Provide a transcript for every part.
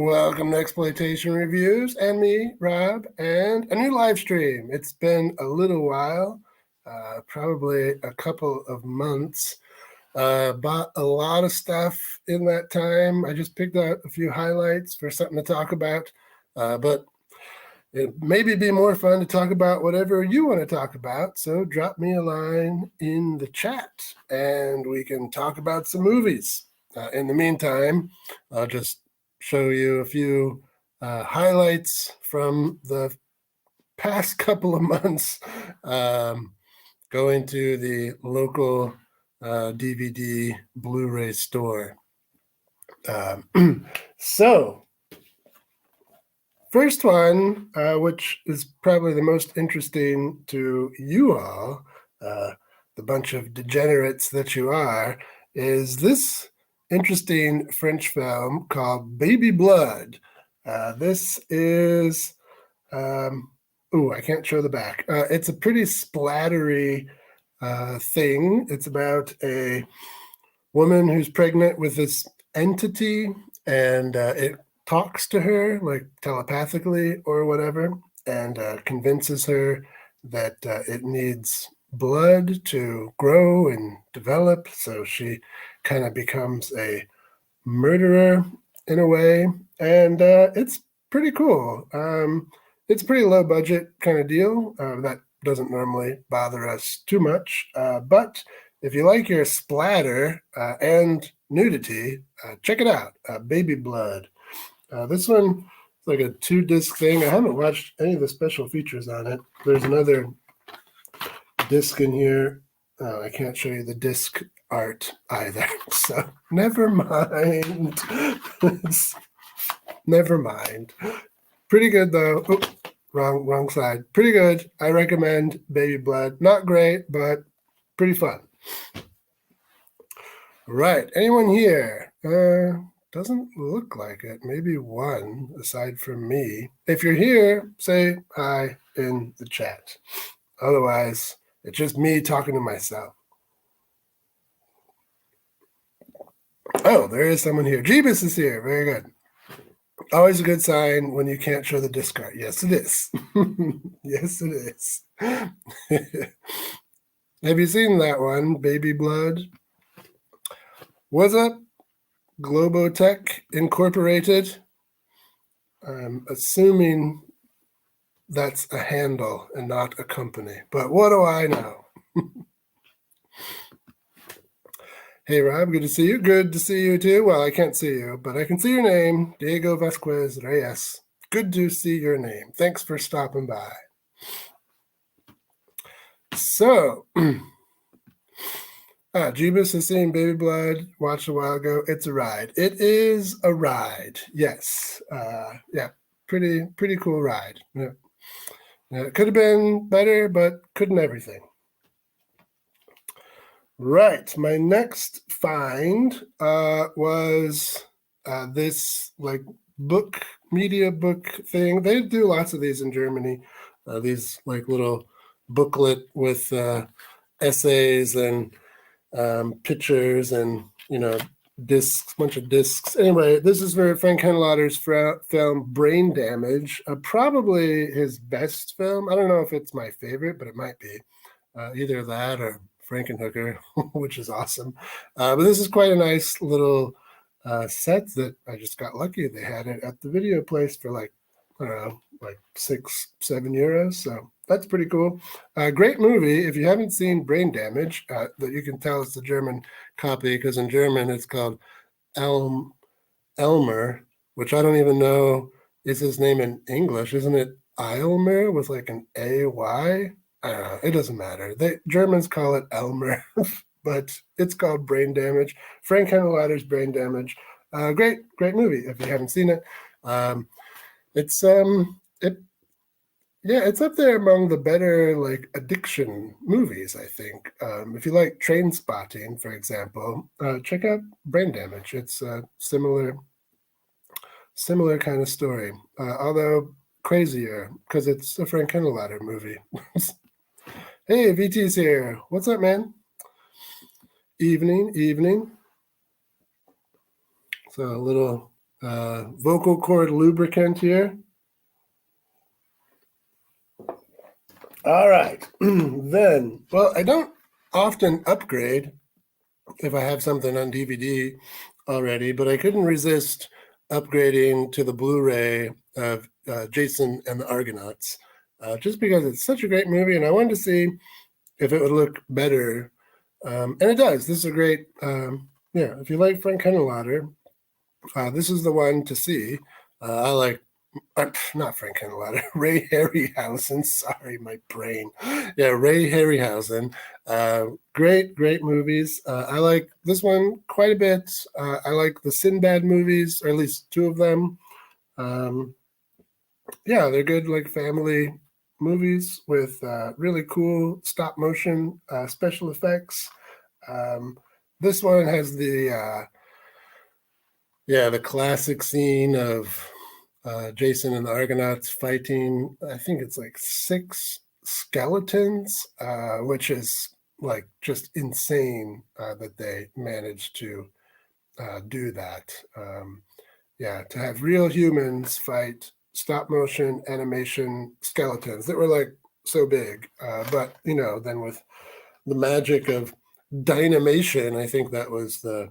Welcome to Exploitation Reviews and me, Rob, and a new live stream. It's been a little while, probably a couple of months. Bought a lot of stuff in that time. I just picked out a few highlights for something to talk about, but it maybe be more fun to talk about whatever you want to talk about. So drop me a line in the chat and we can talk about some movies. In the meantime, I'll just show you a few highlights from the past couple of months, going to the local DVD Blu-ray store. So first one, which is probably the most interesting to you all, the bunch of degenerates that you are, is this interesting French film called Baby Blood. This is, I can't show the back. It's a pretty splattery thing. It's about a woman who's pregnant with this entity, and it talks to her like telepathically or whatever, and convinces her that it needs blood to grow and develop. So she kind of becomes a murderer in a way, and it's pretty cool. It's a pretty low budget kind of deal. That doesn't normally bother us too much, but if you like your splatter and nudity, check it out, Baby Blood. This one is like a 2-disc thing. I haven't watched any of the special features on it. There's another disc in here. I can't show you the disc art either, so never mind. Never mind. Pretty good though. Oops, wrong side. Pretty good. I recommend Baby Blood. Not great, but pretty fun. Right. Anyone here? Doesn't look like it. Maybe one aside from me. If you're here, say hi in the chat. Otherwise, it's just me talking to myself. Oh, there is someone here. Jeebus is here. Very good. Always a good sign when you can't show the disc art. Yes, it is. Yes, it is. Have you seen that one, Baby Blood? What's up, Globotech Incorporated? I'm assuming that's a handle and not a company, but what do I know? Hey, Rob, good to see you. Good to see you too. Well, I can't see you, but I can see your name, Diego Vasquez Reyes. Good to see your name. Thanks for stopping by. So, Jeebus has seen Baby Blood, watched a while ago. It's a ride. It is a ride. Yes. Yeah, pretty cool ride. Yeah. It could have been better, but couldn't everything. Right. My next find was this like media book thing. They do lots of these in Germany. These like little booklet with essays and pictures and discs, bunch of discs. Anyway, this is for Frank Henenlotter's film Brain Damage, probably his best film. I don't know if it's my favorite, but it might be. Either that or Frankenhooker, which is awesome. But this is quite a nice little set that I just got lucky. They had it at the video place for like, I don't know, like 6-7 euros. So that's pretty cool. Great movie. If you haven't seen Brain Damage, that you can tell it's the German copy, because in German it's called Elmer, which I don't even know is his name in English. Isn't it Eilmer with like an AY? I don't know. It doesn't matter. Germans call it Elmer, but it's called Brain Damage. Frank Henenlotter's Brain Damage. Great movie. If you haven't seen it, it's up there among the better like addiction movies, I think. If you like Train Spotting, for example, check out Brain Damage. It's a similar kind of story, although crazier because it's a Frank Henenlotter movie. Hey, VT's here. What's up, man? Evening. So a little vocal cord lubricant here. All right. Then, well, I don't often upgrade if I have something on DVD already, but I couldn't resist upgrading to the Blu-ray of Jason and the Argonauts, just because it's such a great movie, and I wanted to see if it would look better. And it does. This is a great, yeah, if you like Frank Henenlotter, this is the one to see. I like not Frank Henenlotter, Ray Harryhausen. Sorry, my brain. Yeah, Ray Harryhausen. Great movies. I like this one quite a bit. I like the Sinbad movies, or at least two of them. Um, yeah, they're good, like family movies with really cool stop motion special effects. Um, this one has the classic scene of Jason and the Argonauts fighting. I think it's like 6 skeletons, which is like just insane that they managed to do that. Yeah, to have real humans fight stop motion animation skeletons that were like so big, but then with the magic of dynamation, I think that was the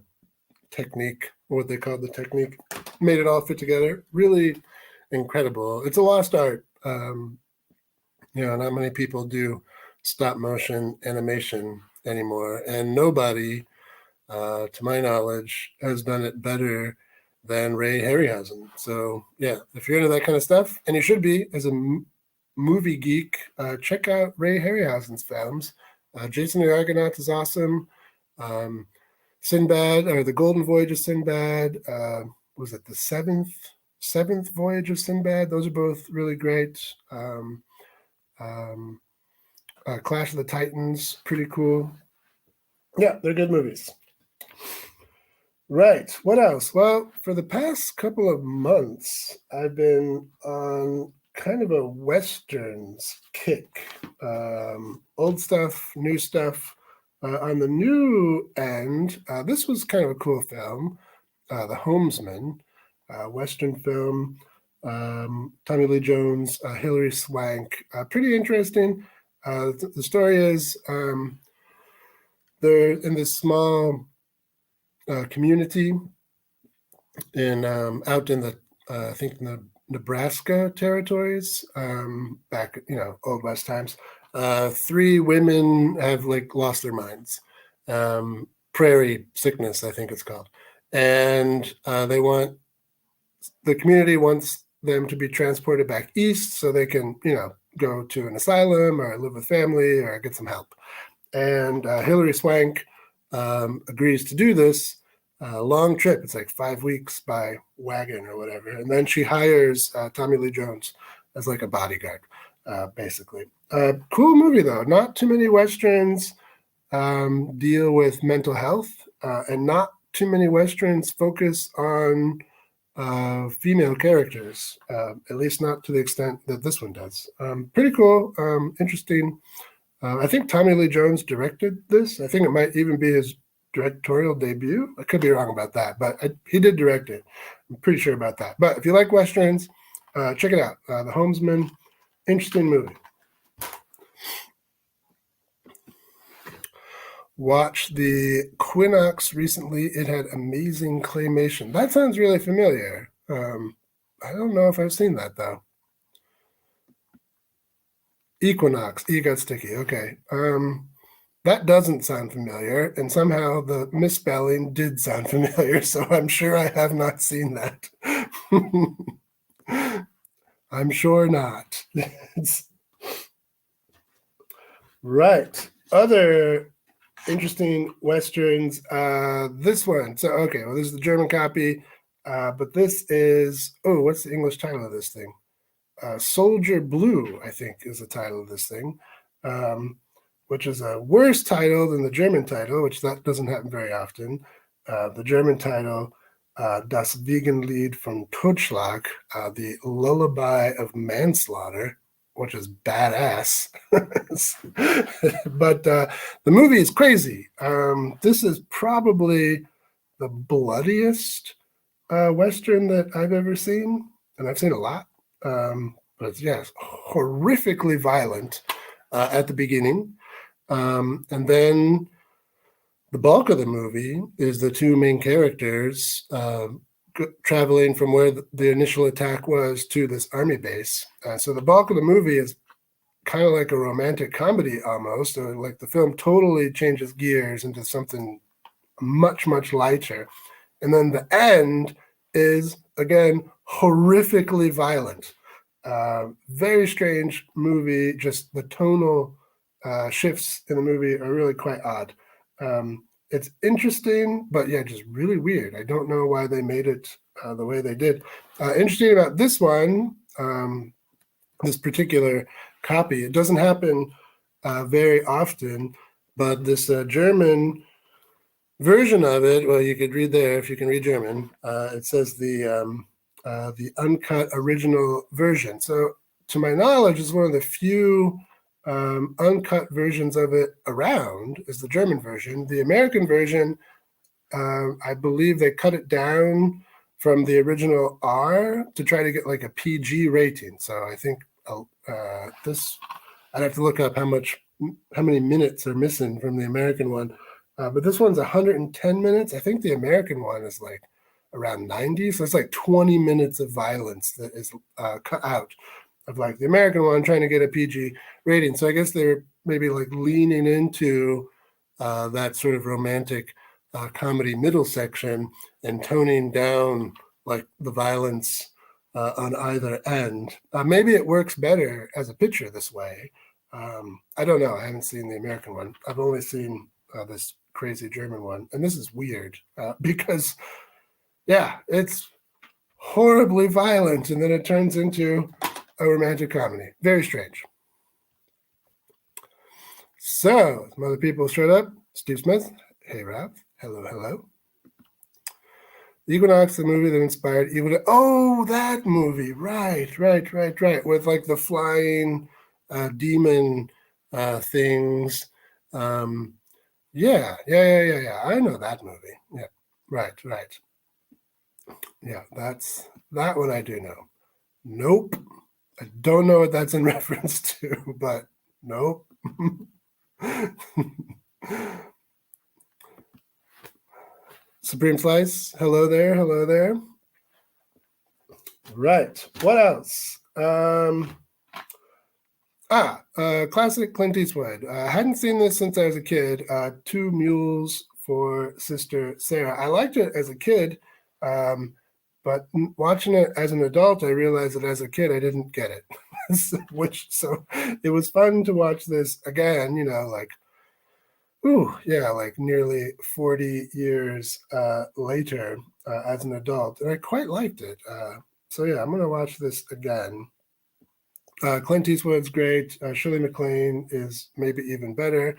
technique, what they called the technique, made it all fit together. Really incredible. It's a lost art. Not many people do stop motion animation anymore, and nobody, to my knowledge, has done it better than Ray Harryhausen. So yeah, if you're into that kind of stuff, and you should be as a movie geek, check out Ray Harryhausen's films. Jason the Argonauts is awesome. Sinbad, or the Golden Voyage of Sinbad. Was it the seventh voyage of Sinbad? Those are both really great. Clash of the Titans, pretty cool. Yeah, they're good movies. Right. What else? Well, for the past couple of months, I've been on kind of a Westerns kick. Old stuff, new stuff. On the new end, this was kind of a cool film, The Homesman, Western film. Tommy Lee Jones, Hilary Swank. Pretty interesting. The story is they're in this small community in out in the I think in the Nebraska territories, back old west times. 3 women have like lost their minds. Prairie sickness, I think it's called, and the community wants them to be transported back east so they can go to an asylum or live with family or get some help. And Hilary Swank agrees to do this long trip. It's like 5 weeks by wagon or whatever. And then she hires Tommy Lee Jones as like a bodyguard, basically. Cool movie, though. Not too many Westerns deal with mental health, and not too many Westerns focus on female characters, at least not to the extent that this one does. Pretty cool, interesting. I think Tommy Lee Jones directed this. I think it might even be his directorial debut. I could be wrong about that, but he did direct it. I'm pretty sure about that. But if you like Westerns, check it out. The Homesman, interesting movie. Watched the Quinox recently. It had amazing claymation. That sounds really familiar. I don't know if I've seen that, though. Equinox. E got sticky. Okay. That doesn't sound familiar, and somehow the misspelling did sound familiar, so I'm sure I have not seen that. I'm sure not. Right. Other interesting Westerns. This one. So, okay, well, this is the German copy, but this is, what's the English title of this thing? Soldier Blue, I think, is the title of this thing, which is a worse title than the German title, which that doesn't happen very often. The German title, Das Wiegenlied von Totschlag, the Lullaby of Manslaughter, which is badass. But the movie is crazy. This is probably the bloodiest Western that I've ever seen, and I've seen a lot. But it's, yes, horrifically violent at the beginning. And then the bulk of the movie is the two main characters traveling from where the initial attack was to this army base. So the bulk of the movie is kind of like a romantic comedy almost. Like the film totally changes gears into something much, much lighter. And then the end is, again, horrifically violent. Very strange movie. Just the tonal shifts in the movie are really quite odd. It's interesting, but yeah, just really weird. I don't know why they made it the way they did. Interesting about this one, this particular copy, it doesn't happen very often, but this German version of it, well, you could read there if you can read German. It says the uncut original version. So, to my knowledge, it's one of the few uncut versions of it around. Is the German version. The American version, I believe they cut it down from the original R to try to get like a PG rating. So I think this, I'd have to look up how many minutes are missing from the American one. But this one's 110 minutes. I think the American one is like around 90. So it's like 20 minutes of violence that is cut out of like the American one trying to get a PG rating. So I guess they're maybe like leaning into that sort of romantic comedy middle section and toning down like the violence on either end. Maybe it works better as a picture this way. I don't know. I haven't seen the American one. I've only seen this crazy German one. And this is weird because, yeah, it's horribly violent. And then it turns into a romantic comedy. Very strange. So, some other people showed up. Steve Smith. Hey, Rob. Hello, hello. Equinox, the movie that inspired Evil Dead. Oh, that movie. Right. With like the flying demon things. Yeah. I know that movie. Yeah. Right. Yeah, that one I do know. Nope. I don't know what that's in reference to, but nope. Supreme Slice, hello there. Right. What else? Classic Clint Eastwood. I hadn't seen this since I was a kid. Two Mules for Sister Sarah. I liked it as a kid, but watching it as an adult, I realized that as a kid, I didn't get it. So it was fun to watch this again, like, like nearly 40 years later as an adult. And I quite liked it. So yeah, I'm going to watch this again. Clint Eastwood's great. Shirley MacLaine is maybe even better.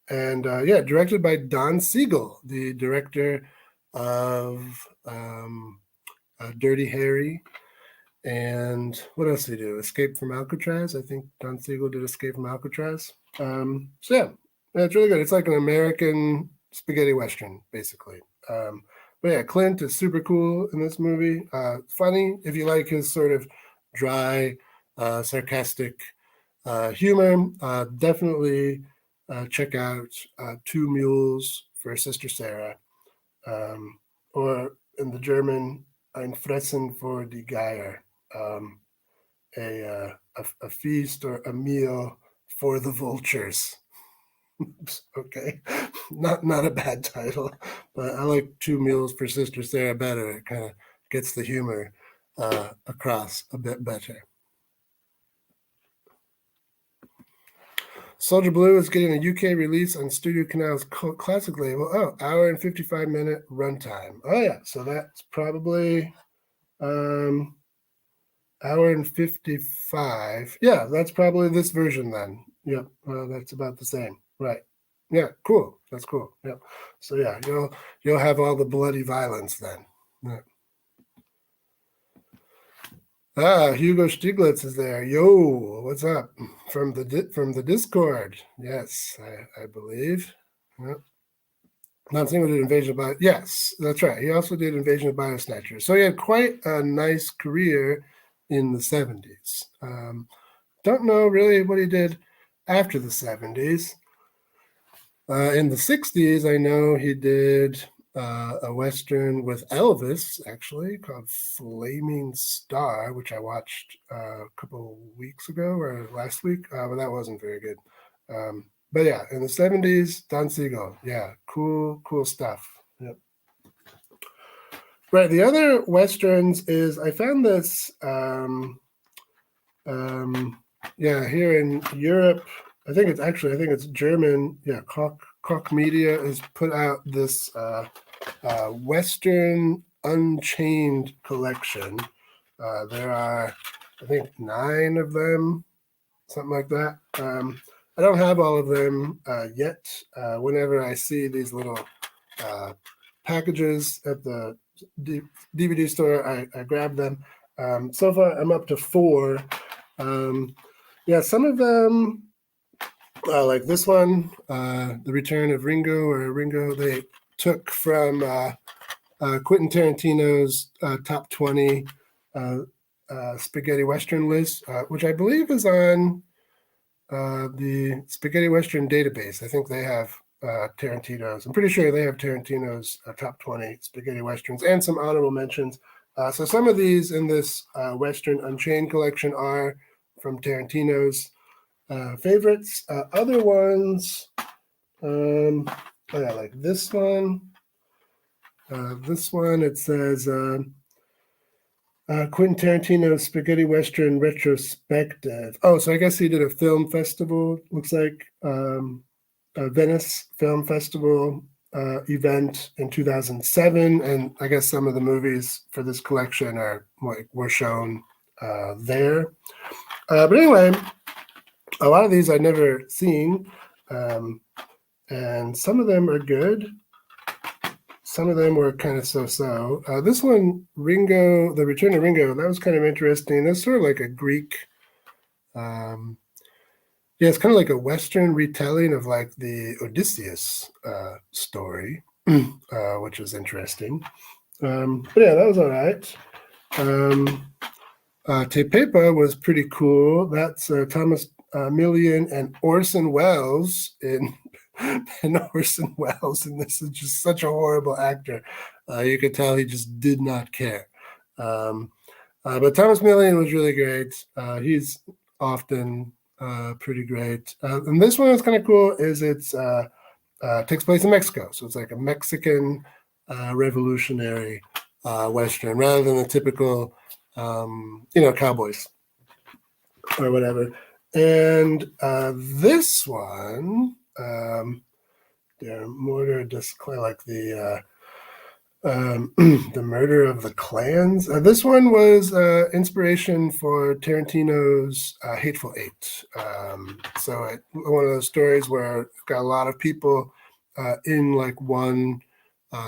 Directed by Don Siegel, the director of Dirty Harry. And what else did he do? Escape from Alcatraz. I think Don Siegel did Escape from Alcatraz. It's really good. It's like an American spaghetti western, basically. But yeah, Clint is super cool in this movie. Funny if you like his sort of dry, sarcastic humor. Definitely check out Two Mules for Sister Sarah, or in the German, Ein Fressen for die Geier, a feast or a meal for the vultures. Oops, okay, not a bad title, but I like Two Mules for Sister Sarah better. It kind of gets the humor across a bit better. Soldier Blue is getting a UK release on Studio Canal's classic label. Oh, hour and 55-minute runtime. Oh yeah, so that's probably hour and 55. Yeah, that's probably this version then. Yep, that's about the same. Right. Yeah, cool. That's cool. Yep. So yeah, you'll have all the bloody violence then. Yeah. Hugo Stieglitz is there. Yo, what's up? From the Discord. Yes, I believe. Yep. Not single did Invasion of Bio. Yes, that's right. He also did Invasion of Bio Snatchers. So he had quite a nice career in the 70s. Don't know really what he did after the 70s. In the 60s, I know he did a Western with Elvis, actually, called Flaming Star, which I watched a couple of weeks ago or last week, but that wasn't very good. But yeah, in the 70s, Don Siegel. Yeah, cool stuff. Yep. Right. The other Westerns is I found this, here in Europe. I think it's German. Yeah, Koch Media has put out this Western Unchained collection. There are, I think, 9 of them, something like that. I don't have all of them yet. Whenever I see these little packages at the DVD store, I grab them. So far, I'm up to 4. Some of them, like this one, The Return of Ringo, they took from Quentin Tarantino's top 20 spaghetti Western list, which I believe is on the Spaghetti Western database. I think they have Tarantino's. I'm pretty sure they have Tarantino's top 20 spaghetti Westerns and some honorable mentions. So some of these in this Western Unchained collection are from Tarantino's favorites. Other ones, like this one. This one, it says Quentin Tarantino Spaghetti Western Retrospective. Oh, so I guess he did a film festival, looks like, a Venice Film Festival event in 2007. And I guess some of the movies for this collection were shown there. But anyway, a lot of these I've never seen. And some of them are good. Some of them were kind of so-so. This one, Ringo, The Return of Ringo, that was kind of interesting. That's sort of like a Greek, it's kind of like a Western retelling of like the Odysseus story, which was interesting. But yeah, that was all right. Te Pepa was pretty cool. That's Thomas Millian and Orson Welles and Orson Welles, and this is just such a horrible actor. You could tell he just did not care. But Thomas Millian was really great. He's often pretty great. And this one is kind of cool. It takes place in Mexico, so it's like a Mexican revolutionary Western rather than the typical, cowboys or whatever. And this one, Der Murder like the the Murder of the Clans. This one was inspiration for Tarantino's Hateful Eight. One of those stories where it's got a lot of people in like one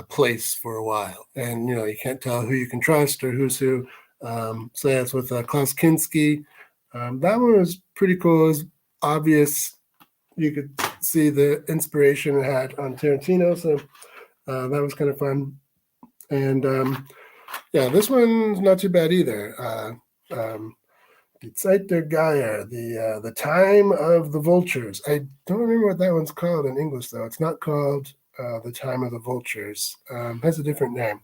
place for a while, and you can't tell who you can trust or who's who. So that's with Klaus Kinski. That one was pretty cool. It was obvious. You could see the inspiration it had on Tarantino, so that was kind of fun. And this one's not too bad either. Die Zeit der Geier, the Time of the Vultures. I don't remember what that one's called in English, though. It's not called The Time of the Vultures. It has a different name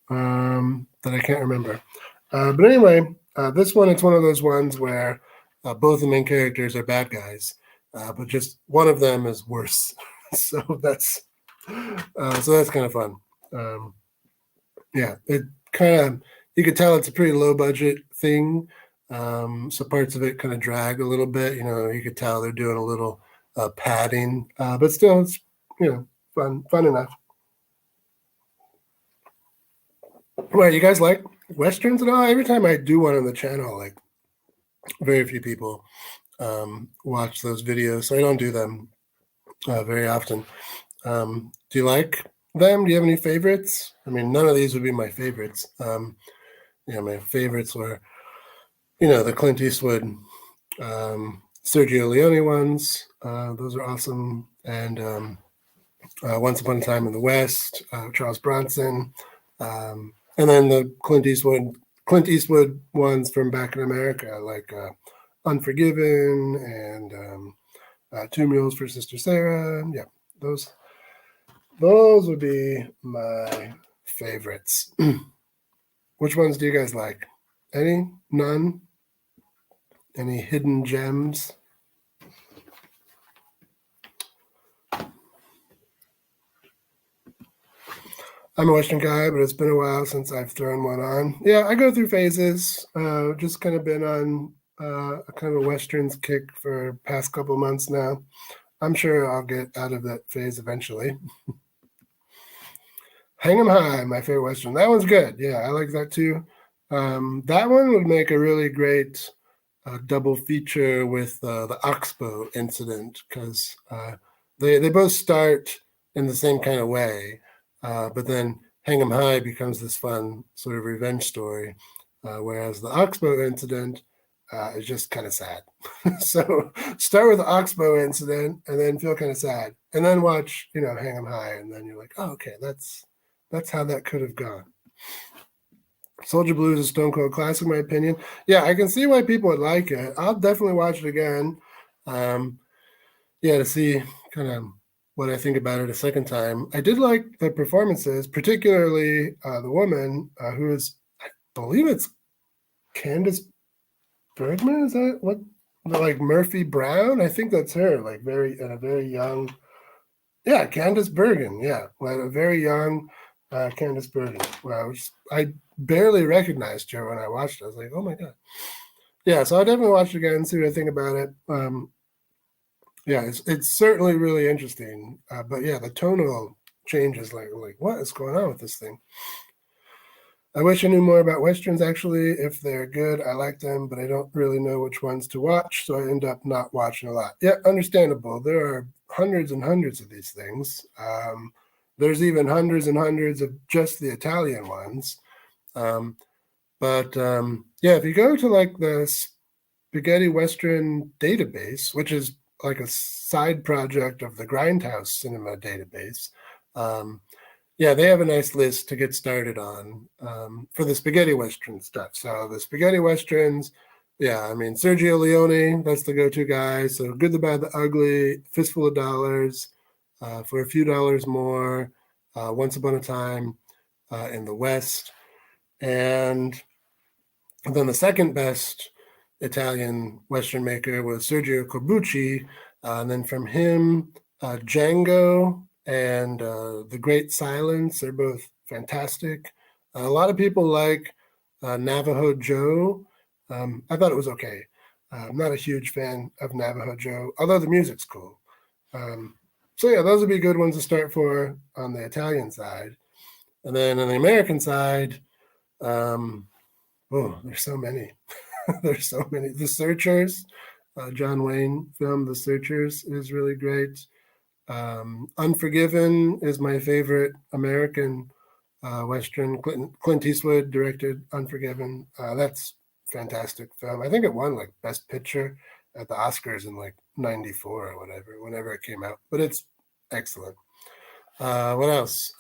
that I can't remember. But anyway, this one, it's one of those ones where both the main characters are bad guys, but just one of them is worse. so that's kind of fun. It kind of, you could tell it's a pretty low budget thing. So parts of it kind of drag a little bit. You could tell they're doing a little padding, but still, it's fun enough. Well, you guys like Westerns at all? Every time I do one on the channel, like very few people watch those videos, so I don't do them very often. Do you like them? Do you have any favorites? I mean, none of these would be my favorites. My favorites were, the Clint Eastwood, Sergio Leone ones. Those are awesome. And Once Upon a Time in the West, Charles Bronson, and then the Clint Eastwood ones from back in America, like Unforgiven and Two Mules for Sister Sarah. Yeah, those would be my favorites. Which ones do you guys like? Any? None? Any hidden gems? I'm a Western guy, but it's been a while since I've thrown one on. Yeah, I go through phases. Just kind of been on a kind of a Westerns kick for past couple months now. I'm sure I'll get out of that phase eventually. Hang 'em High, my favorite Western. That one's good. Yeah, I like that too. That one would make a really great double feature with the Oxbow incident because they both start in the same kind of way, but then Hang 'em High becomes this fun sort of revenge story, whereas the Oxbow incident is just kind of sad. So start with the Oxbow incident and then feel kind of sad, and then watch Hang 'em High, and then you're like, oh, okay, that's how that could have gone. Soldier Blues is a Stone Cold classic, in my opinion. Yeah, I can see why people would like it. I'll definitely watch it again. To see kind of what I think about it a second time. I did like the performances, particularly the woman who is, I believe it's Candace Bergman. Is that what? Like Murphy Brown? I think that's her. Like very young. Yeah, Candace Bergen. Yeah, like a very young Candace Bergen. Which I barely recognized her when I watched it. I was like, oh my god. Yeah, so I definitely watch it again, see what I think about it. It's certainly really interesting. But yeah, the tonal changes. Like what is going on with this thing? I wish I knew more about Westerns, actually. If they're good, I like them, but I don't really know which ones to watch, so I end up not watching a lot. Yeah, understandable. There are hundreds and hundreds of these things. There's even hundreds and hundreds of just the Italian ones. If you go to like the Spaghetti Western database, which is like a side project of the Grindhouse Cinema database, they have a nice list to get started on for the spaghetti western stuff. So the spaghetti westerns, Sergio Leone, that's the go-to guy. So Good, the Bad, the Ugly, Fistful of Dollars, for a few dollars more, Once Upon a Time in the West. And then the second best Italian western maker was Sergio Corbucci. And then from him, Django and The Great Silence are both fantastic. A lot of people like Navajo Joe. I thought it was okay. I'm not a huge fan of Navajo Joe, although the music's cool. Those would be good ones to start for on the Italian side. And then on the American side, there's so many. There's so many. The Searchers, John Wayne film, The Searchers is really great. Unforgiven is my favorite American Western. Clint Eastwood directed Unforgiven. That's fantastic film. I think it won like Best Picture at the Oscars in like '94 or whatever, whenever it came out. But it's excellent. What else?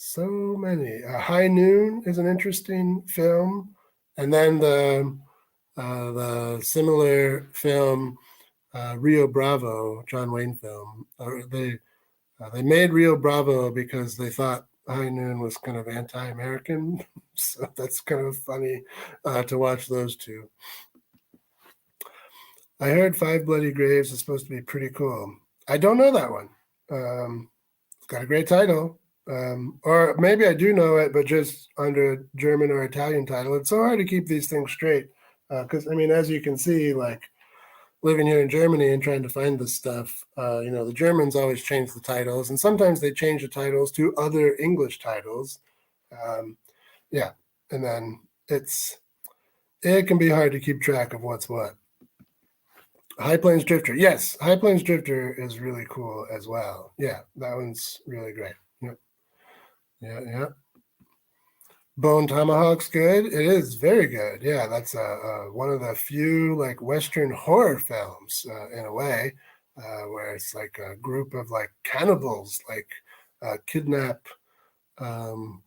So many. High Noon is an interesting film, and then the similar film Rio Bravo, John Wayne film. They made Rio Bravo because they thought High Noon was kind of anti-American, so that's kind of funny to watch those two. I heard Five Bloody Graves is supposed to be pretty cool. I don't know that one. It's got a great title. Or maybe I do know it, but just under German or Italian title. It's so hard to keep these things straight. Because, as you can see, like living here in Germany and trying to find this stuff, the Germans always change the titles, and sometimes they change the titles to other English titles. And then it can be hard to keep track of what's what. High Plains Drifter. Yes, High Plains Drifter is really cool as well. Yeah, that one's really great. Yep. Yeah. Bone Tomahawk's good. It is very good. Yeah, that's one of the few like Western horror films in a way, where it's like a group of like cannibals like kidnap um,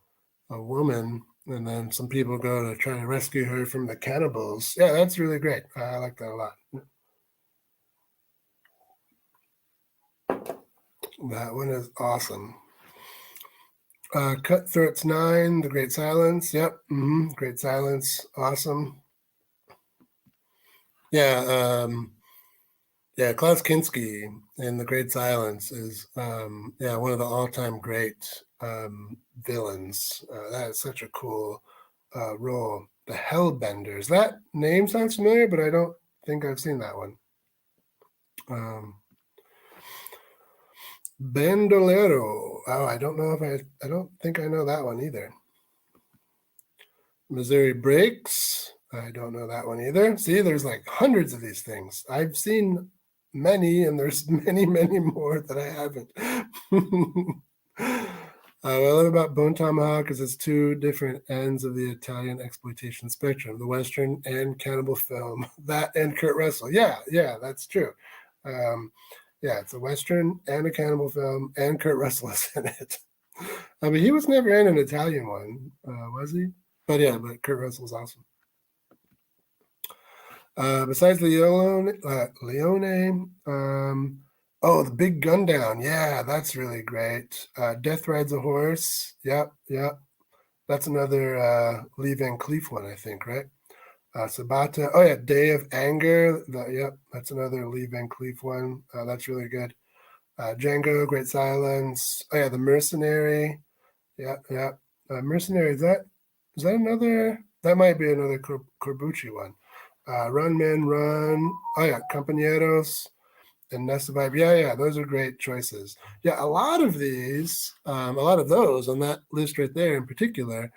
a woman, and then some people go to try to rescue her from the cannibals. Yeah, that's really great. I like that a lot. That one is awesome. Cutthroats 9, The Great Silence. Yep. Great Silence. Awesome. Yeah. Yeah. Klaus Kinski in The Great Silence is, yeah, one of the all time great villains. That is such a cool role. The Hellbenders. That name sounds familiar, but I don't think I've seen that one. Um, Bandolero. Oh, I don't know if I don't think I know that one either. Missouri Breaks. I don't know that one either. See, there's like hundreds of these things. I've seen many, and there's many, many more that I haven't. What I love about Bone Tomahawk is it's two different ends of the Italian exploitation spectrum, the Western and cannibal film. That and Kurt Russell. Yeah, yeah, that's true. Um, yeah, it's a Western and a cannibal film, and Kurt Russell is in it. I mean, he was never in an Italian one, was he? But yeah, but Kurt Russell's awesome. Besides Leone, oh, the Big Gun Down. Yeah, that's really great. Death Rides a Horse. Yep, yep. That's another Lee Van Cleef one, I think, right? Sabata. Oh yeah, Day of Anger. Yep, that's another Lee Van Cleef one. That's really good. Django, Great Silence. Oh yeah, The Mercenary. Yeah, yeah. Mercenary. Is that another? That might be another Corbucci one. Run Man Run. Oh yeah, Compañeros and Nesta Vibe. Yeah, yeah, those are great choices. Yeah, a lot of these, a lot of those on that list right there in particular,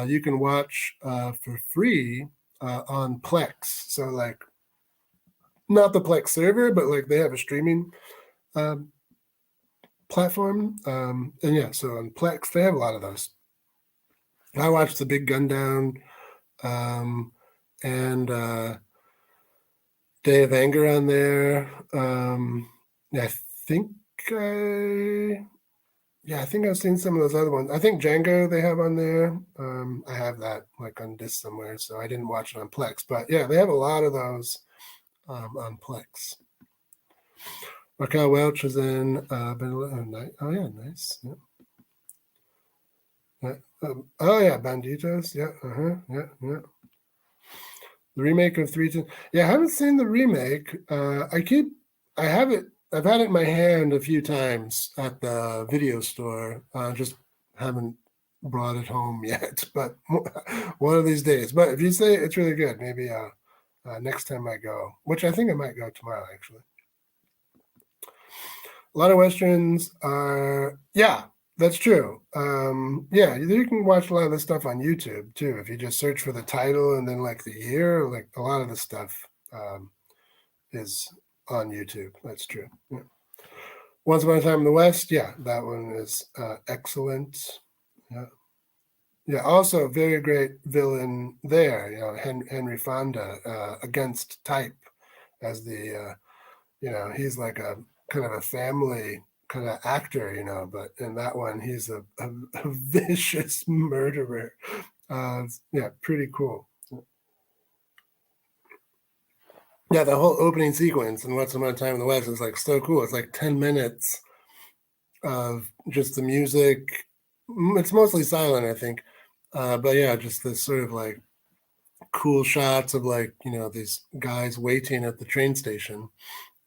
you can watch for free on Plex. So like, not the Plex server, but like they have a streaming um, platform. And yeah, so on Plex they have a lot of those. I watched The Big Gun Down um, and Day of Anger on there. I think I, yeah, I think I've seen some of those other ones. I think Django they have on there. I have that like on disc somewhere, so I didn't watch it on Plex. But yeah, they have a lot of those on Plex. Raquel Welch is in. Oh yeah, nice. Yeah. Oh yeah, Banditos. Yeah, yeah, yeah. The remake of 310. Yeah, I haven't seen the remake. I have it. I've had it in my hand a few times at the video store. Just haven't brought it home yet, but one of these days. But if you say it's really good, maybe next time I go, which I think I might go tomorrow actually. A lot of westerns are, yeah, that's true. Yeah, you can watch a lot of this stuff on YouTube too. If you just search for the title and then like the year, like a lot of the stuff is on YouTube. That's true. Yeah. Once Upon a Time in the West, yeah, that one is excellent. Yeah. Yeah, also very great villain there. Henry Fonda against type as the he's like a kind of a family kind of actor, but in that one, he's a vicious murderer. Yeah, pretty cool. Yeah, the whole opening sequence and Once Upon a Time in the West is like so cool. It's like 10 minutes of just the music. It's mostly silent, I think. But yeah, just this sort of like cool shots of like, these guys waiting at the train station.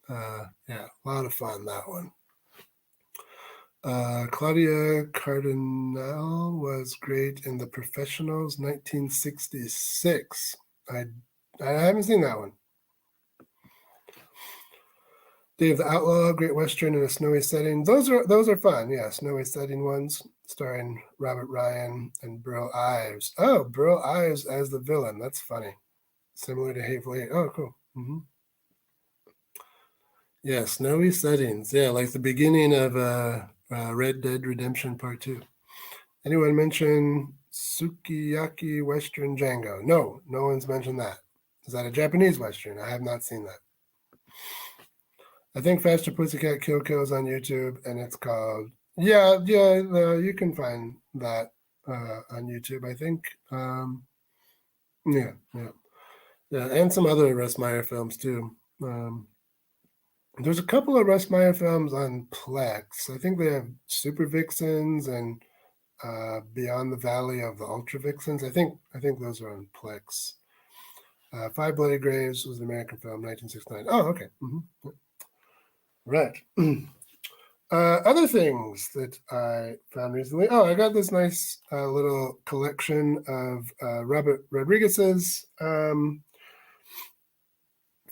Yeah, a lot of fun, that one. Claudia Cardinal was great in The Professionals, 1966. I haven't seen that one. Day of the Outlaw, Great Western in a Snowy Setting. Those are fun. Yeah, snowy setting ones starring Robert Ryan and Burl Ives. Oh, Burl Ives as the villain. That's funny. Similar to Hateful Eight. Oh, cool. Yeah, snowy settings. Yeah, like the beginning of Red Dead Redemption Part 2. Anyone mention Sukiyaki Western Django. No one's mentioned that. Is that a Japanese Western? I have not seen that. I think Faster Pussycat Kill Kill is on YouTube, and it's called you can find that on YouTube, I think. Yeah, and some other Russ Meyer films too. There's a couple of Russ Meyer films on Plex. I think they have Super Vixens and Beyond the Valley of the Ultra Vixens. I think those are on Plex. Five Bloody Graves was an American film, 1969. Oh, okay. Mm-hmm. Right. Other things that I found recently. Oh, I got this nice little collection of Robert Rodriguez's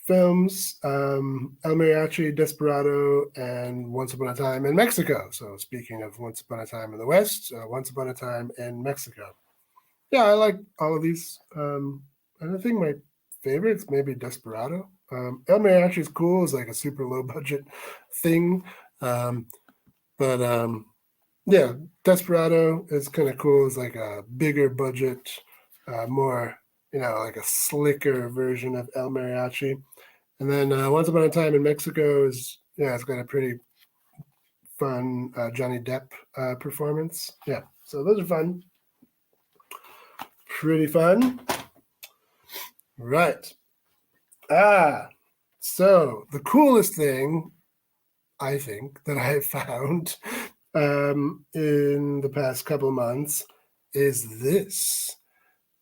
films, El Mariachi, Desperado, and Once Upon a Time in Mexico. So speaking of Once Upon a Time in the West, Once Upon a Time in Mexico. Yeah, I like all of these. And I think my favorites maybe Desperado. El Mariachi is cool. It's like a super low budget thing. But yeah, Desperado is kind of cool. It's like a bigger budget, more, like a slicker version of El Mariachi. And then Once Upon a Time in Mexico it's got a pretty fun Johnny Depp performance. Yeah, so those are fun. Pretty fun. Right. So the coolest thing I think that I have found in the past couple of months is this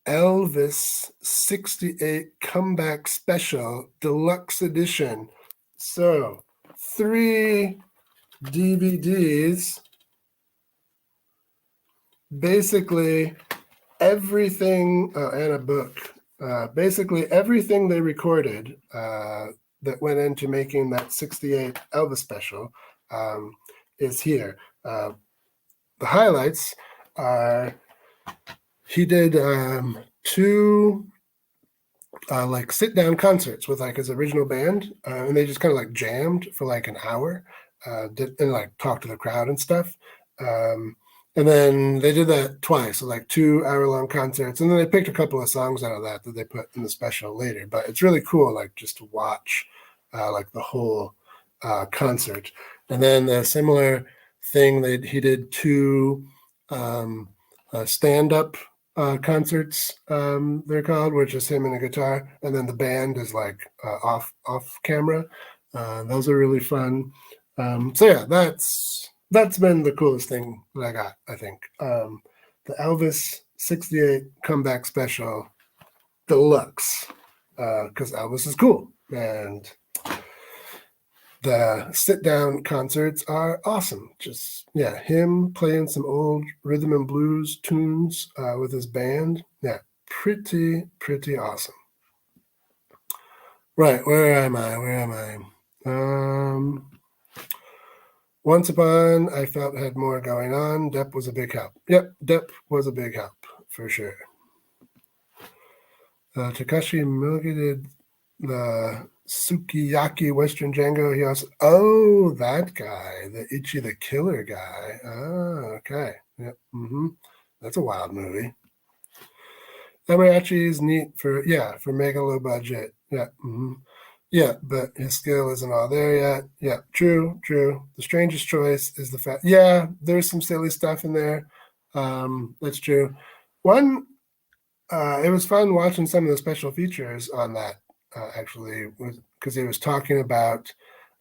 Elvis 68 Comeback Special Deluxe Edition. So 3 DVDs, basically everything, and a book. Basically everything they recorded that went into making that 68 Elvis special is here. The highlights are he did 2 like sit-down concerts with like his original band, and they just kind of like jammed for like an hour, and like talked to the crowd and stuff. And then they did that twice, so like 2-hour-long concerts, and then they picked a couple of songs out of that they put in the special later. But it's really cool, like just to watch like the whole concert. And then a similar thing, he did 2 stand-up concerts, they're called, which is him and a guitar, and then the band is like off camera. Those are really fun. So yeah, that's been the coolest thing that I got, I think. The Elvis 68 Comeback Special Deluxe, because Elvis is cool, and the sit-down concerts are awesome. Just, him playing some old rhythm and blues tunes with his band. Yeah, pretty awesome. Right, where am I? Once Upon, I felt had more going on. Depp was a big help. Yep, Depp was a big help, for sure. Takashi Miike did the Sukiyaki Western Django. He also, that guy, the Ichi the Killer guy. Oh, okay. Yep. Mm-hmm. That's a wild movie. Mariachi is neat for mega low budget. Yeah. Mm-hmm. Yeah, but his skill isn't all there yet. Yeah, true. The strangest choice is the fact. Yeah, there's some silly stuff in there. That's true. One, it was fun watching some of the special features on that. Actually, because he was talking about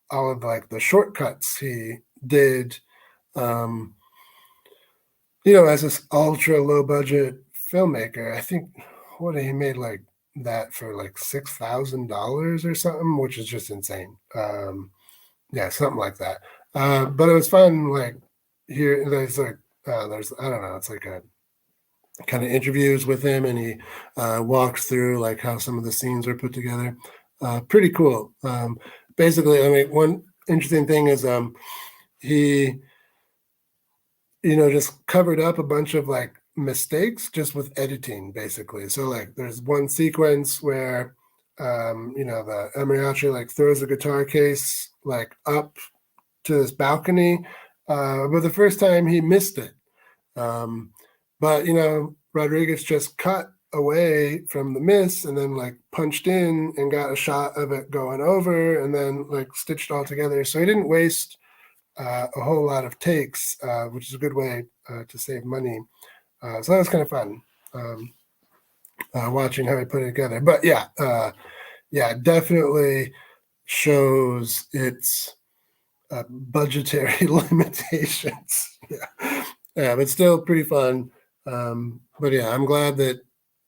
all of like the shortcuts he did. As this ultra low budget filmmaker, I think he made like that for like $6,000 or something, which is just insane. Something like that. But it was fun. Like here, there's I don't know. It's like a kind of interviews with him, and he walks through like how some of the scenes are put together. Pretty cool. Basically, I mean, one interesting thing is he just covered up a bunch of like mistakes just with editing, basically. So like there's one sequence where the mariachi like throws a guitar case like up to this balcony, but the first time he missed it. But Rodriguez just cut away from the miss and then like punched in and got a shot of it going over and then like stitched all together. So he didn't waste a whole lot of takes, which is a good way to save money. So that was kind of fun watching how he put it together. But yeah, definitely shows its budgetary limitations. Yeah, but still pretty fun. But yeah, I'm glad that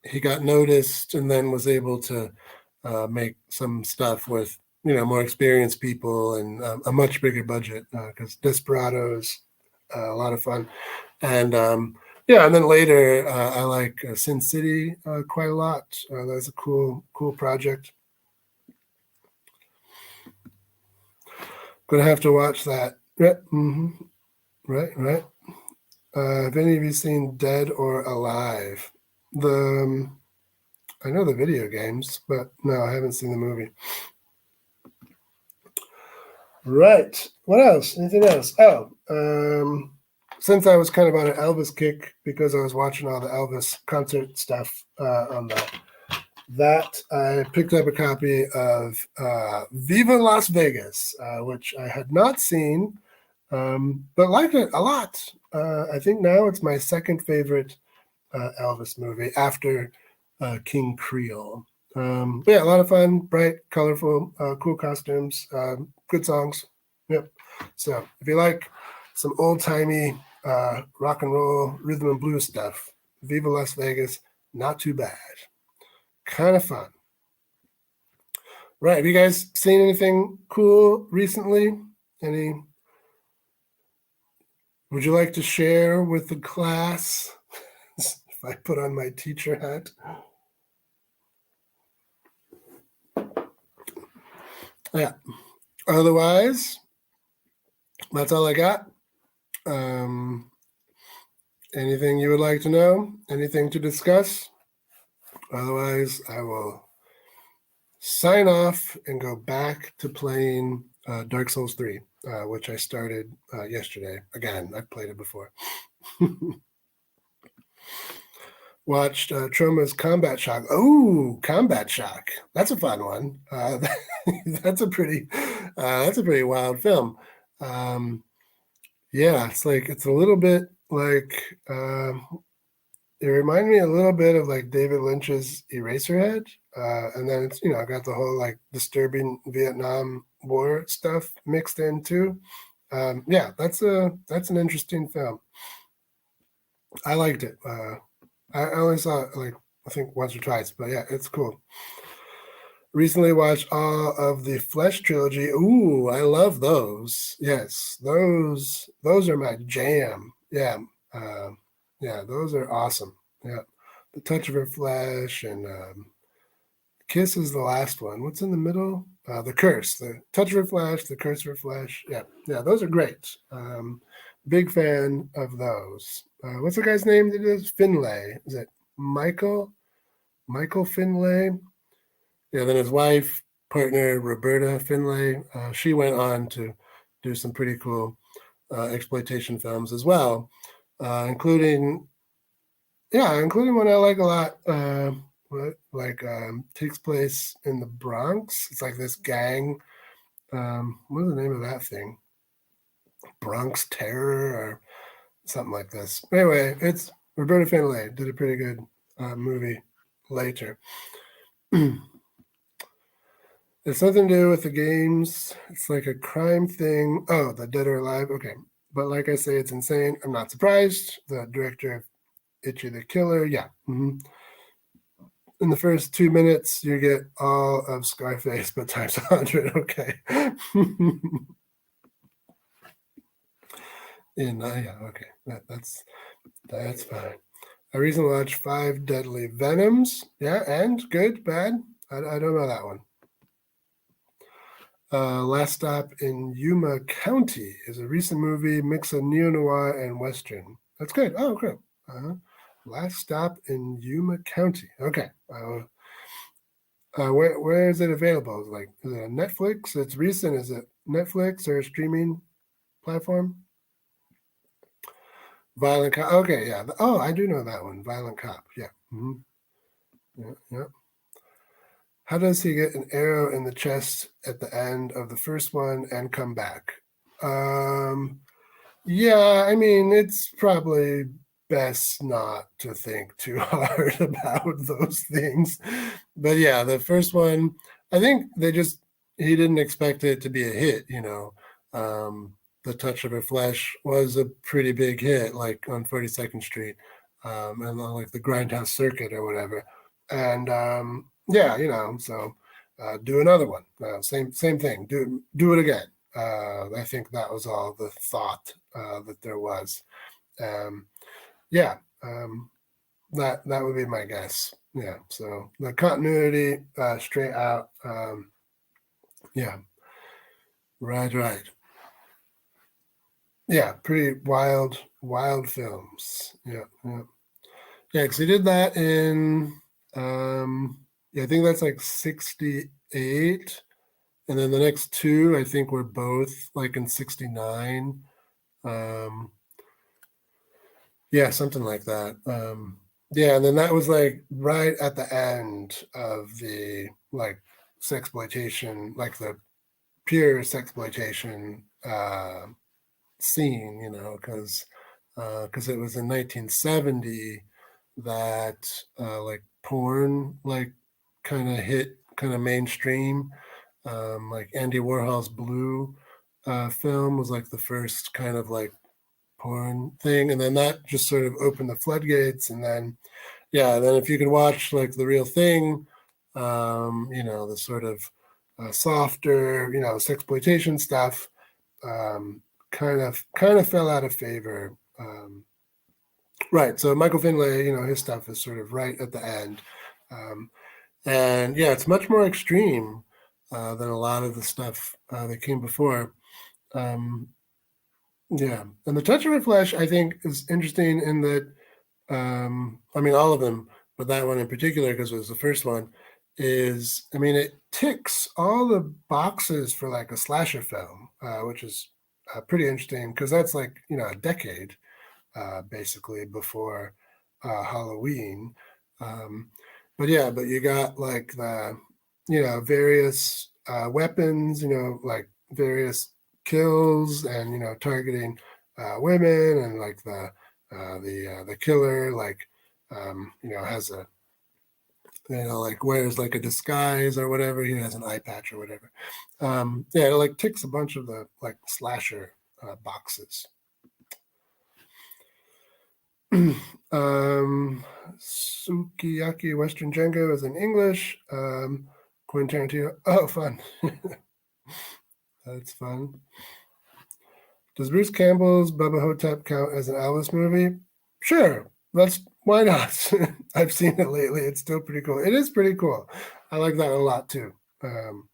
he got noticed and then was able to make some stuff with more experienced people and a much bigger budget because Desperado's a lot of fun. And yeah, and then later I like Sin City quite a lot. That's a cool project. Gonna have to watch that. Yeah, right. Have any of you seen Dead or Alive? The I know the video games, but no, I haven't seen the movie. Right. What else? Anything else? Oh, since I was kind of on an Elvis kick because I was watching all the Elvis concert stuff on that, I picked up a copy of Viva Las Vegas, which I had not seen, but liked it a lot. I think now it's my second favorite Elvis movie after King Creole. Yeah, a lot of fun, bright, colorful, cool costumes, good songs. Yep. So if you like some old timey rock and roll, rhythm and blues stuff, Viva Las Vegas, not too bad. Kind of fun. Right. Have you guys seen anything cool recently? Any? Would you like to share with the class? If I put on my teacher hat. Yeah. Otherwise, that's all I got. Anything you would like to know? Anything to discuss? Otherwise, I will sign off and go back to playing Dark Souls 3, which I started yesterday. Again, I've played it before. Watched Troma's Combat Shock. Oh, Combat Shock. That's a fun one. That's a pretty wild film. Yeah, it's a little bit like it reminded me a little bit of like David Lynch's Eraserhead, and then it's got the whole like disturbing Vietnam War stuff mixed in too. Yeah, that's an interesting film. I liked it. I only saw it like I think once or twice, but yeah, it's cool. Recently watched all of the Flesh trilogy. Ooh, I love those. Yes, those are my jam. Yeah, yeah, those are awesome. Yeah, The Touch of Her Flesh and Kiss is the last one. What's in the middle? The Curse, The Touch of Her Flesh, The Curse of Her Flesh. Yeah, those are great. Big fan of those. What's the guy's name that is Finlay? Is it Michael? Michael Finlay? Yeah, then his wife, partner Roberta Finlay, she went on to do some pretty cool exploitation films as well, including one I like a lot. Takes place in the Bronx. It's like this gang. What is the name of that thing? Bronx Terror or something like this. Anyway, it's Roberta Finlay did a pretty good movie later. It's nothing to do with the games. It's like a crime thing. Oh, the Dead or Alive. Okay. But like I say, it's insane. I'm not surprised. The director of Itchy the Killer. Yeah. Mm-hmm. In the first 2 minutes, you get all of Scarface, but times 100. Okay. Yeah, okay. That's fine. I recently watched 5 Deadly Venoms. Yeah, and good, bad. I don't know that one. Last Stop in Yuma County is a recent movie, mix of neo-noir and Western. That's good. Oh, good. Last Stop in Yuma County. Okay. Where is it available? Is it on Netflix? It's recent. Is it Netflix or a streaming platform? Violent Cop. Okay, yeah. Oh, I do know that one. Violent Cop. Yeah. Yeah, yeah. How does he get an arrow in the chest at the end of the first one and come back? Um, yeah, I mean, it's probably best not to think too hard about those things. But yeah, the first one, I think he didn't expect it to be a hit, you know. The Touch of Her Flesh was a pretty big hit, like on 42nd Street, and on like the Grindhouse Circuit or whatever. And yeah, you know, so do another one. Same thing. Do it again. I think that was all the thought that there was. Um, yeah, that would be my guess. Yeah, so the continuity straight out. Yeah, right. Yeah, pretty wild films. Yeah. Because he did that in. Yeah, I think that's like 68, and then the next two I think were both like in 69. Um, Yeah, something like that. Yeah, and then that was like right at the end of the like sexploitation, like the pure sexploitation scene, you know, because it was in 1970 that like porn like kind of hit kind of mainstream. Like Andy Warhol's Blue film was like the first kind of like porn thing, and then that just sort of opened the floodgates. And then yeah, then if you could watch like The Real Thing, you know, the sort of softer, you know, sexploitation stuff, kind of fell out of favor. Right, so Michael Finlay, you know, his stuff is sort of right at the end. um, and yeah, it's much more extreme than a lot of the stuff that came before. um, yeah, and The Touch of Her Flesh I think is interesting in that, I mean, all of them, but that one in particular, because it was the first one, is, I mean, it ticks all the boxes for like a slasher film, which is pretty interesting because that's like, you know, a decade basically before Halloween. Um, but yeah, but you got like the, you know, various weapons, you know, like various kills and, you know, targeting women, and like the killer like you know, has a, you know, like wears like a disguise or whatever, he has an eye patch or whatever. Yeah, it like ticks a bunch of the like slasher boxes. Sukiyaki Western Django is in English. Quentin Tarantino. Oh, fun. That's fun. Does Bruce Campbell's Bubba Hotep count as an Alice movie? Sure. That's why not? I've seen it lately. It's still pretty cool. It is pretty cool. I like that a lot too. Um,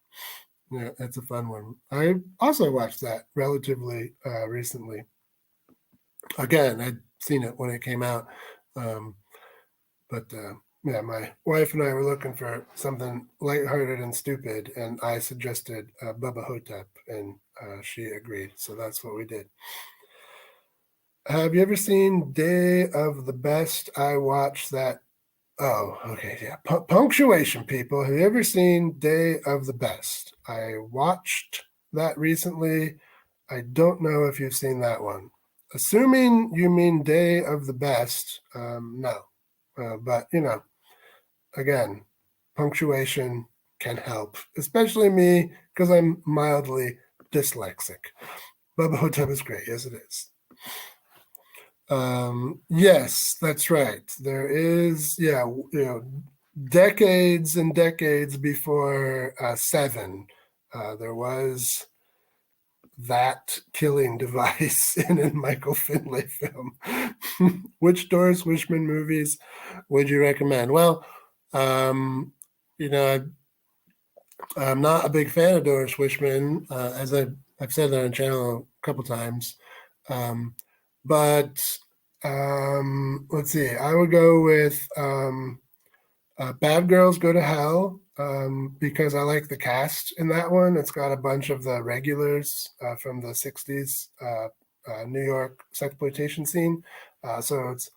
yeah, that's a fun one. I also watched that relatively recently. Again, I'd seen it when it came out. Um, But yeah, my wife and I were looking for something lighthearted and stupid, and I suggested Bubba Hotep, and she agreed. So that's what we did. Have you ever seen Day of the Best? I watched that. Oh, okay, yeah. Punctuation, people. Have you ever seen Day of the Best? I watched that recently. I don't know if you've seen that one. Assuming you mean Day of the Best, no. But you know, again, punctuation can help, especially me because I'm mildly dyslexic. Bubba Hotep is great. Yes, it is. Yes, that's right. There is, yeah, you know, decades and decades before Seven, there was that killing device in a Michael Finlay film. Which Doris Wishman movies would you recommend? Well, um, you know, I'm not a big fan of Doris Wishman, as I've said on the channel a couple times. Um, but let's see, I would go with Bad Girls Go to Hell, because I like the cast in that one. It's got a bunch of the regulars from the 60s New York sexploitation scene. So it's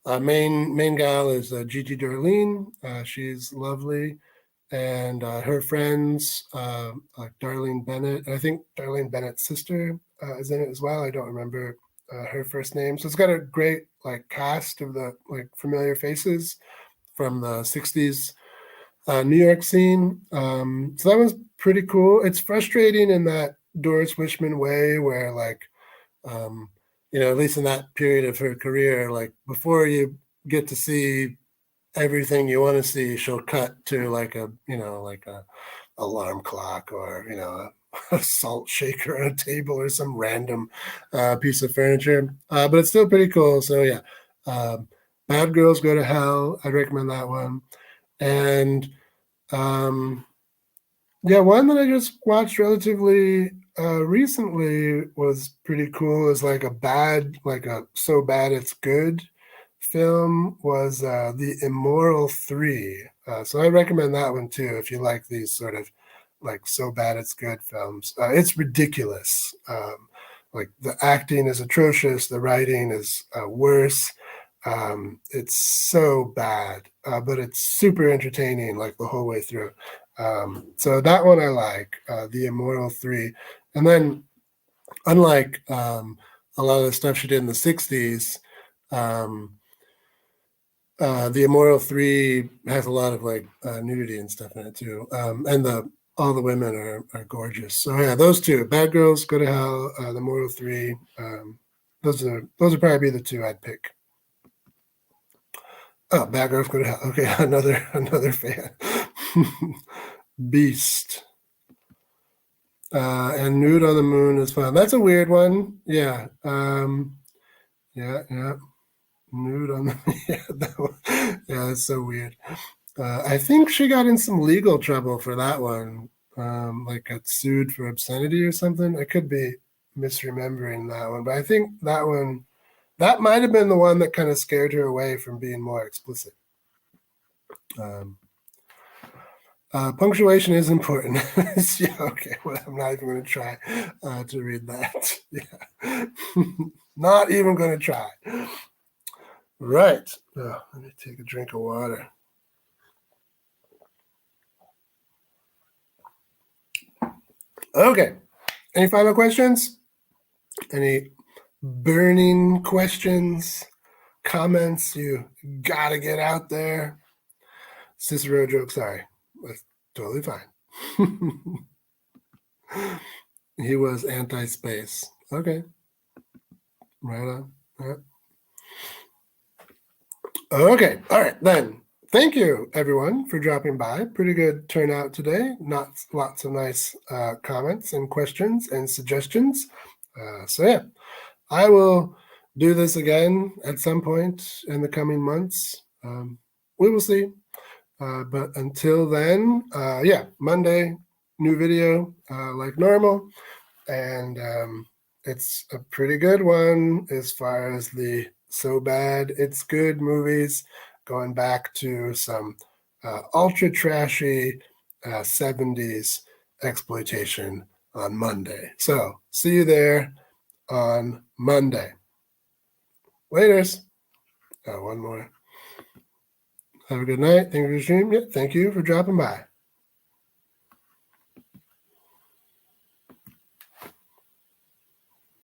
main gal is Gigi Darlene. She's lovely, and her friends like Darlene Bennett. I think Darlene Bennett's sister is in it as well. I don't remember her first name. So it's got a great like cast of the like familiar faces from the '60s New York scene. So that was pretty cool. It's frustrating in that Doris Wishman way where like at least in that period of her career, like before you get to see everything you want to see, she'll cut to like a alarm clock or a salt shaker on a table or some random piece of furniture. But it's still pretty cool. So yeah, Bad Girls Go to Hell. I'd recommend that one. And um, yeah, one that I just watched relatively recently was pretty cool. Is like a so bad it's good film was The Immoral Three. So I recommend that one too if you like these sort of like so bad it's good films. It's ridiculous. Like the acting is atrocious, the writing is worse. It's so bad, but it's super entertaining like the whole way through. So that one I like, The Immoral Three. And then, unlike a lot of the stuff she did in the 60s, um, The Immoral Three has a lot of like nudity and stuff in it too. And all the women are gorgeous. So yeah, those two, Bad Girls Go to Hell, The Immoral Three. Those would probably be the two I'd pick. Oh, Bad Girls Go to Hell. Okay, another fan. Beast. And Nude on the Moon is fun. That's a weird one. Yeah. Yeah. Nude on the yeah, that's so weird. I think she got in some legal trouble for that one. Like got sued for obscenity or something. I could be misremembering that one, but I think that might have been the one that kind of scared her away from being more explicit. Punctuation is important. Yeah, okay, well, I'm not even going to try to read that. Yeah, not even going to try. Right. Oh, let me take a drink of water. Okay. Any final questions? Any burning questions, comments you gotta get out there? Cicero joke, sorry. That's totally fine. He was anti-space. Okay. Right on. Right. Okay. All right, then. Thank you, everyone, for dropping by. Pretty good turnout today. Not lots of nice comments and questions and suggestions. So yeah, I will do this again at some point in the coming months. We will see. But until then, yeah, Monday, new video like normal. And it's a pretty good one as far as the so bad it's good movies, going back to some ultra trashy 70s exploitation on Monday. So see you there on Monday. Laters. One more. Have a good night. Thank you for the stream. Yeah, thank you for dropping by.